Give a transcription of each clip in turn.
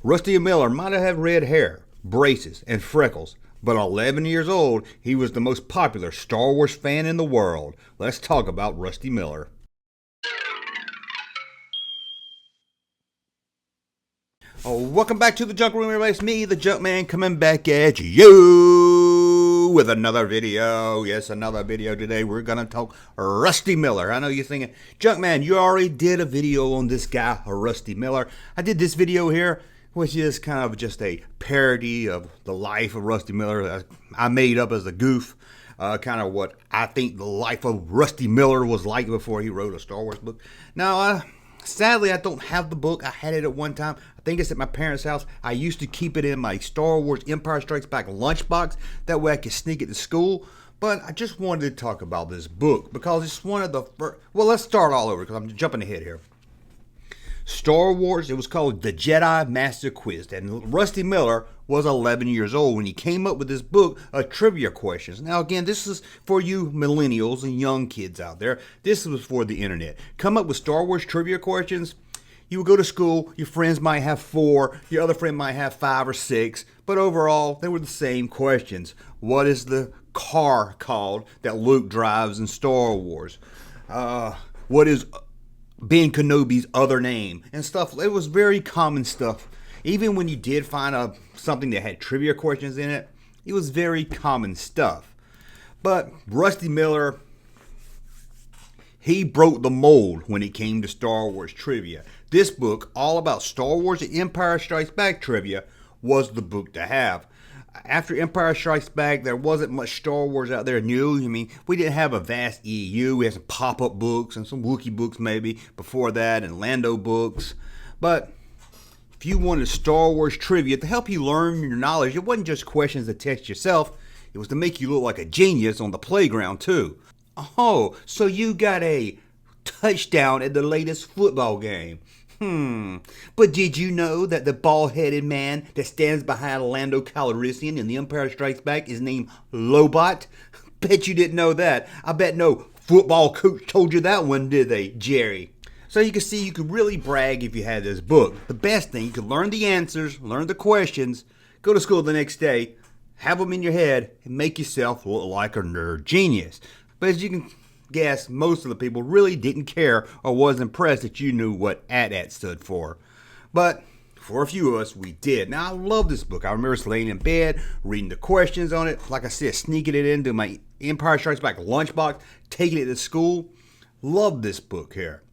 Rusty Miller might have had red hair, braces, and freckles, but at 11 years old, he was the most popular Star Wars fan in the world. Let's talk about Rusty Miller. Oh, welcome back to the Junk Room, everybody. It's me, the Junkman, coming back at you with another video. Yes, another video today. We're going to talk Rusty Miller. I know you're thinking, Junkman, you already did a video on this guy, Rusty Miller. I did this video here, which is kind of just a parody of the life of Rusty Miller. I made up as a goof, kind of what I think the life of Rusty Miller was like before he wrote a Star Wars book. Now, sadly, I don't have the book. I had it at one time. I think it's at my parents' house. I used to keep it in my Star Wars Empire Strikes Back lunchbox. That way I could sneak it to school. But I just wanted to talk about this book because it's one of the first. Well, let's start all over because I'm jumping ahead here. Star Wars, it was called the Jedi Master Quiz. And Rusty Miller was 11 years old when he came up with this book of trivia questions. Now, again, this is for you millennials and young kids out there. This was for the internet. Come up with Star Wars trivia questions. You would go to school, your friends might have 4, your other friend might have 5 or 6, but overall, they were the same questions. What is the car called that Luke drives in Star Wars? What is Ben Kenobi's other name? And stuff. It was very common stuff. Even when you did find something that had trivia questions in it, it was very common stuff. But Rusty Miller, he broke the mold when it came to Star Wars trivia. This book, all about Star Wars and Empire Strikes Back trivia, was the book to have. After Empire Strikes Back, there wasn't much Star Wars out there new. I mean, we didn't have a vast EU. We had some pop-up books and some Wookiee books maybe before that and Lando books. But if you wanted Star Wars trivia to help you learn your knowledge, it wasn't just questions to test yourself. It was to make you look like a genius on the playground too. Oh, so you got a touchdown at the latest football game. But did you know that the bald-headed man that stands behind Lando Calrissian in The Empire Strikes Back is named Lobot? Bet you didn't know that. I bet no football coach told you that one, did they, Jerry? So you can see you could really brag if you had this book. The best thing, you could learn the answers, learn the questions, go to school the next day, have them in your head, and make yourself look like a nerd genius. But as you can guess, most of the people really didn't care or was impressed that you knew what AT-AT stood for. But for a few of us, we did. Now, I love this book. I remember laying in bed, reading the questions on it. Like I said, sneaking it into my Empire Strikes Back lunchbox, taking it to school. Love this book here.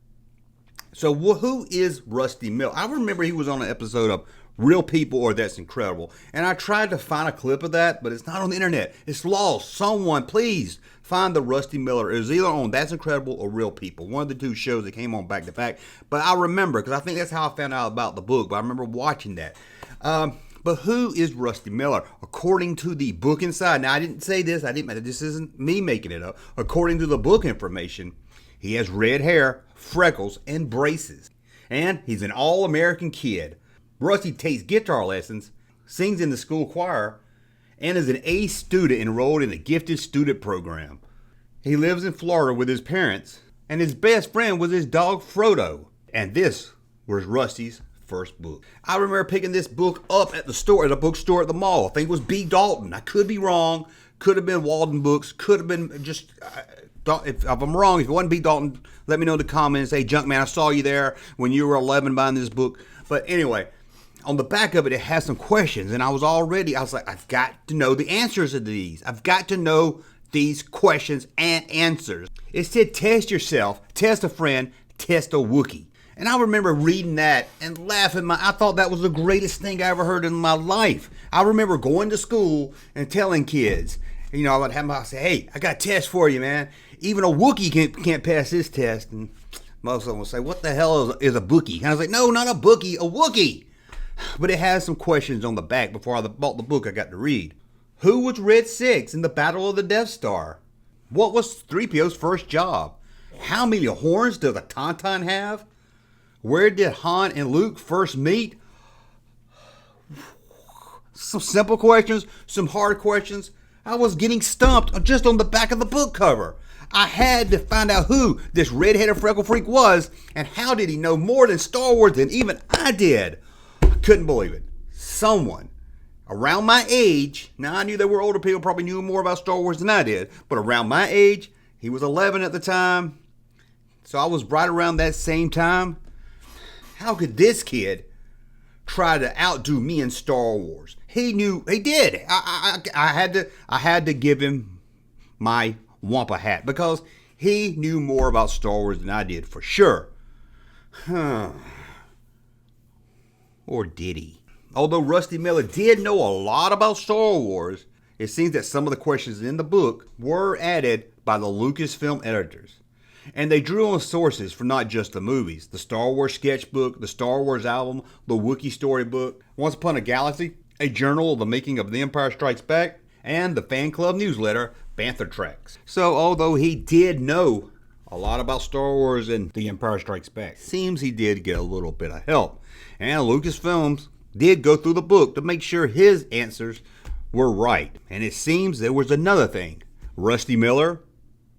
So who is Rusty Miller? I remember he was on an episode of Real People or That's Incredible. And I tried to find a clip of that, but it's not on the internet. It's lost. Someone, please find the Rusty Miller. It was either on That's Incredible or Real People. One of the two shows that came on back to back. But I remember, because I think that's how I found out about the book. But I remember watching that. But who is Rusty Miller? According to the book inside. Now, I didn't say this. This isn't me making it up. According to the book information, he has red hair, freckles, and braces. And he's an all-American kid. Rusty takes guitar lessons, sings in the school choir, and is an A student enrolled in the Gifted Student Program. He lives in Florida with his parents, and his best friend was his dog Frodo. And this was Rusty's first book. I remember picking this book up at the bookstore at the mall. I think it was B. Dalton. I could be wrong. Could have been Walden Books. Could have been just... If I'm wrong, if it wasn't B. Dalton, let me know in the comments. Say, Junkman, I saw you there when you were 11 buying this book. But anyway, on the back of it, it has some questions. And I was like, I've got to know the answers to these. I've got to know these questions and answers. It said, test yourself, test a friend, test a Wookiee. And I remember reading that and laughing. I thought that was the greatest thing I ever heard in my life. I remember going to school and telling kids, you know, I would have them say, hey, I got a test for you, man. Even a Wookiee can't pass this test. And most of them will say, what the hell is a bookie? And I was like, no, not a bookie, a Wookiee. But it has some questions on the back before I bought the book I got to read. Who was Red 6 in the Battle of the Death Star? What was 3PO's first job? How many horns does a Tauntaun have? Where did Han and Luke first meet? Some simple questions, some hard questions. I was getting stumped just on the back of the book cover. I had to find out who this red-headed freckle freak was, and how did he know more than Star Wars than even I did. couldn't believe it. Someone around my age, now I knew there were older people probably knew more about Star Wars than I did, but around my age, he was 11 at the time, so I was right around that same time. How could this kid try to outdo me in Star Wars? He knew, he did. I had to give him my Wampa hat because he knew more about Star Wars than I did for sure. Or did he? Although Rusty Miller did know a lot about Star Wars, it seems that some of the questions in the book were added by the Lucasfilm editors. And they drew on sources for not just the movies, the Star Wars sketchbook, the Star Wars album, the Wookiee storybook, Once Upon a Galaxy, a journal of the making of The Empire Strikes Back, and the fan club newsletter, Bantha Tracks. So although he did know a lot about Star Wars and The Empire Strikes Back, seems he did get a little bit of help. And Lucasfilms did go through the book to make sure his answers were right. And it seems there was another thing. Rusty Miller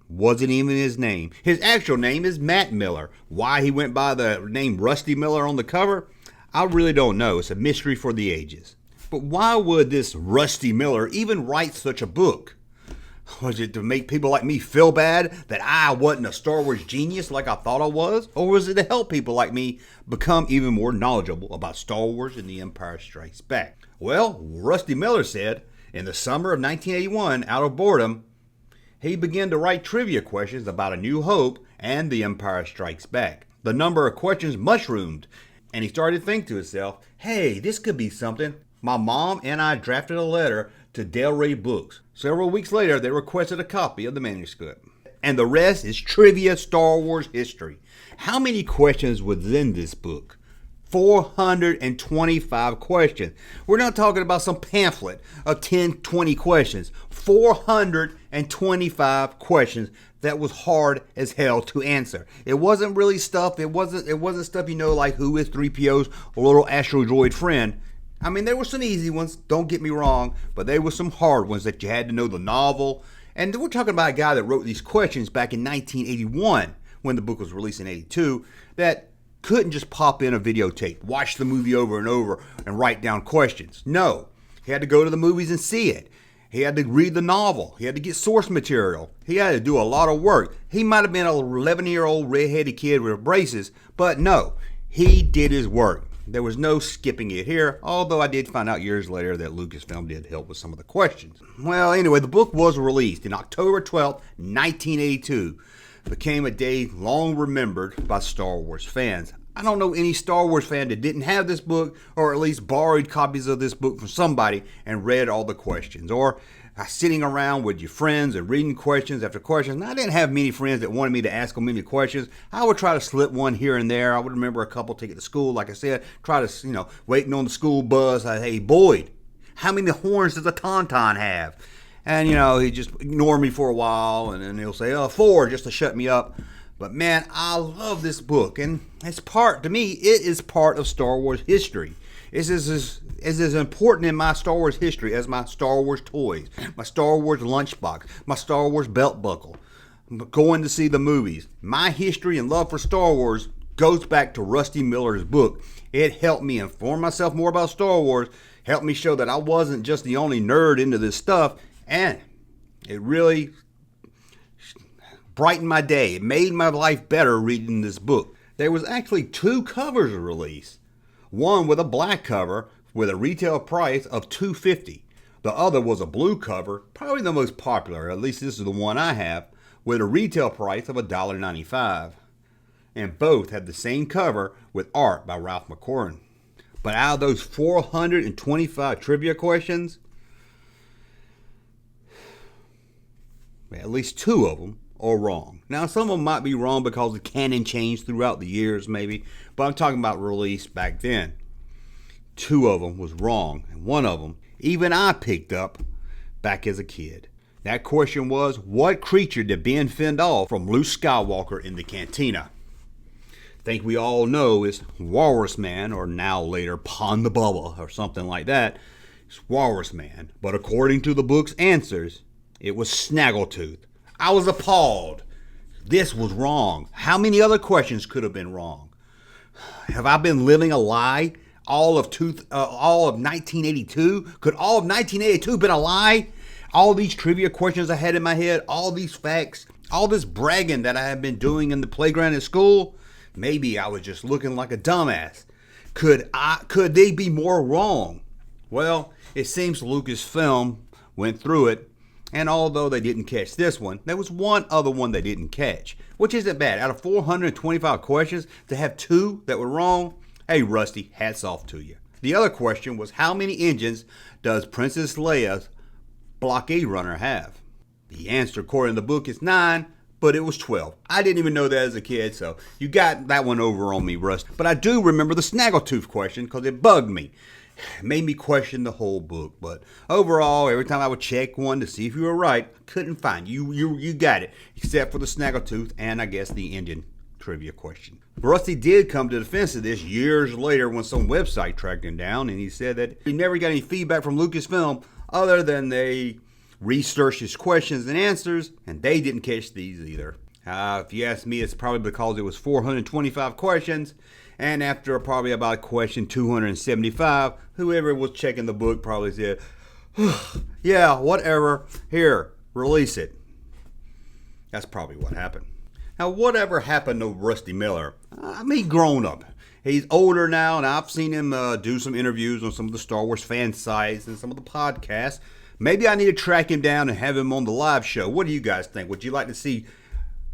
wasn't even his name. His actual name is Matt Miller. Why he went by the name Rusty Miller on the cover, I really don't know. It's a mystery for the ages. But why would this Rusty Miller even write such a book? Was it to make people like me feel bad that I wasn't a Star Wars genius like I thought I was? Or was it to help people like me become even more knowledgeable about Star Wars and The Empire Strikes Back? Well, Rusty Miller said, in the summer of 1981, out of boredom, he began to write trivia questions about A New Hope and The Empire Strikes Back. The number of questions mushroomed, and he started to think to himself, hey, this could be something. My mom and I drafted a letter to Del Rey Books. Several weeks later, they requested a copy of the manuscript. And the rest is trivia Star Wars history. How many questions was in this book? 425 questions. We're not talking about some pamphlet of 10, 20 questions. 425 questions that was hard as hell to answer. It wasn't really stuff, it wasn't stuff like who is 3PO's little asteroid friend. I mean, there were some easy ones, don't get me wrong, but there were some hard ones that you had to know the novel. And we're talking about a guy that wrote these questions back in 1981, when the book was released in 82, that couldn't just pop in a videotape, watch the movie over and over, and write down questions. No, he had to go to the movies and see it. He had to read the novel. He had to get source material. He had to do a lot of work. He might have been an 11-year-old redheaded kid with braces, but no, he did his work. There was no skipping it here, although I did find out years later that Lucasfilm did help with some of the questions. Well, anyway, the book was released in October 12th, 1982. It became a day long remembered by Star Wars fans. I don't know any Star Wars fan that didn't have this book, or at least borrowed copies of this book from somebody and read all the questions, or sitting around with your friends and reading questions after questions. And I didn't have many friends that wanted me to ask them many questions. I would try to slip one here and there. I would remember a couple take it to school, like I said, try to, waiting on the school bus. Hey, Boyd, how many horns does a tauntaun have? And, he'd just ignore me for a while, and then he'll say, 4, just to shut me up. But man, I love this book, and to me, it is part of Star Wars history. It's as important in my Star Wars history as my Star Wars toys, my Star Wars lunchbox, my Star Wars belt buckle, going to see the movies. My history and love for Star Wars goes back to Rusty Miller's book. It helped me inform myself more about Star Wars, helped me show that I wasn't just the only nerd into this stuff, and it really brightened my day. It made my life better reading this book. There was actually 2 covers released. One with a black cover with a retail price of $2.50. The other was a blue cover, probably the most popular, at least this is the one I have, with a retail price of $1.95. And both had the same cover with art by Ralph McQuarrie. But out of those 425 trivia questions, at least 2 of them are wrong. Now, some of them might be wrong because the canon changed throughout the years, maybe, but I'm talking about release back then. 2 of them was wrong, and one of them, even I picked up back as a kid. That question was, what creature did Ben fend off from Luke Skywalker in the cantina? I think we all know is Walrus Man, or now later Pon the Bubba, or something like that. It's Walrus Man, but according to the book's answers, it was Snaggletooth. I was appalled. This was wrong. How many other questions could have been wrong? Have I been living a lie all of 1982? Could all of 1982 been a lie? All these trivia questions I had in my head, all these facts, all this bragging that I have been doing in the playground at school, maybe I was just looking like a dumbass. Could they be more wrong? Well, it seems Lucasfilm went through it, and although they didn't catch this one, there was one other one they didn't catch, which isn't bad. Out of 425 questions, to have 2 that were wrong, hey Rusty, hats off to you. The other question was, how many engines does Princess Leia's blockade runner have? The answer according to the book is 9, but it was 12. I didn't even know that as a kid, so you got that one over on me, Rusty. But I do remember the Snaggletooth question because it bugged me. It made me question the whole book, but overall, every time I would check one to see if you were right, couldn't find you. You got it, except for the Snaggletooth and I guess the Indian trivia question. Rusty did come to the defense of this years later when some website tracked him down, and he said that he never got any feedback from Lucasfilm other than they researched his questions and answers, and they didn't catch these either. If you ask me, it's probably because it was 425 questions, and after probably about question 275, whoever was checking the book probably said, yeah, whatever, here, release it. That's probably what happened. Now, whatever happened to Rusty Miller? I mean, grown up. He's older now, and I've seen him do some interviews on some of the Star Wars fan sites and some of the podcasts. Maybe I need to track him down and have him on the live show. What do you guys think? Would you like to see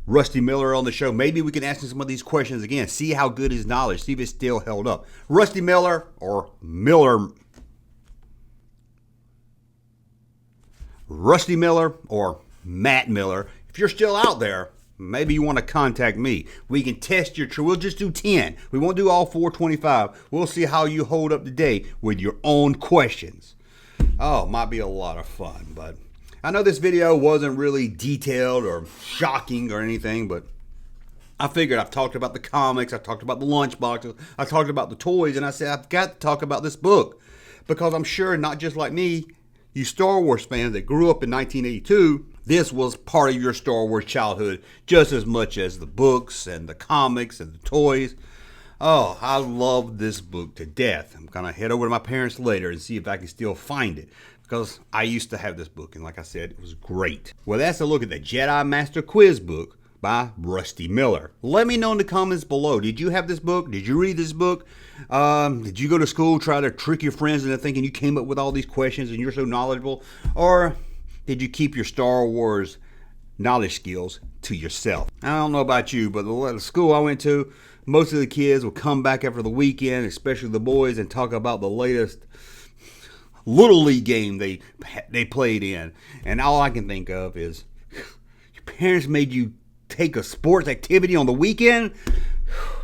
Rusty Miller on the show? Maybe we can ask him some of these questions again, see how good his knowledge, see if it's still held up. Rusty Miller or Miller. Rusty Miller or Matt Miller. If you're still out there, maybe you want to contact me. We can test your truth. We'll just do 10. We won't do all 425. We'll see how you hold up today with your own questions. Oh, might be a lot of fun, but I know this video wasn't really detailed or shocking or anything, but I figured I've talked about the comics, I've talked about the lunchboxes, I talked about the toys, and I said I've got to talk about this book because I'm sure not just like me, you Star Wars fans that grew up in 1982, this was part of your Star Wars childhood just as much as the books and the comics and the toys. Oh, I love this book to death. I'm going to head over to my parents later and see if I can still find it because I used to have this book, and like I said, it was great. Well, that's a look at the Jedi Master Quiz book by Rusty Miller. Let me know in the comments below. Did you have this book? Did you read this book? Did you go to school, try to trick your friends into thinking you came up with all these questions and you're so knowledgeable? Or did you keep your Star Wars knowledge skills to yourself? I don't know about you, but the school I went to, most of the kids would come back after the weekend, especially the boys, and talk about the latest Little League game they played in. And all I can think of is, your parents made you take a sports activity on the weekend?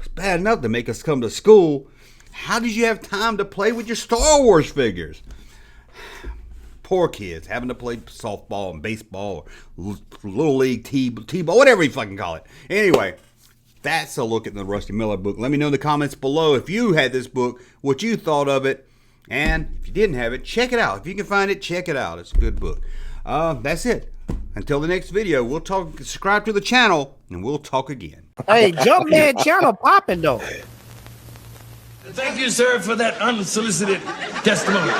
It's bad enough to make us come to school. How did you have time to play with your Star Wars figures? Poor kids having to play softball and baseball or Little League T-ball, whatever you fucking call it. Anyway, that's a look at the Rusty Miller book. Let me know in the comments below if you had this book, what you thought of it, and if you didn't have it, check it out. If you can find it, check it out. It's a good book. That's it. Until the next video, we'll talk. Subscribe to the channel, and we'll talk again. Hey, Junkman channel popping though. Thank you, sir, for that unsolicited testimony.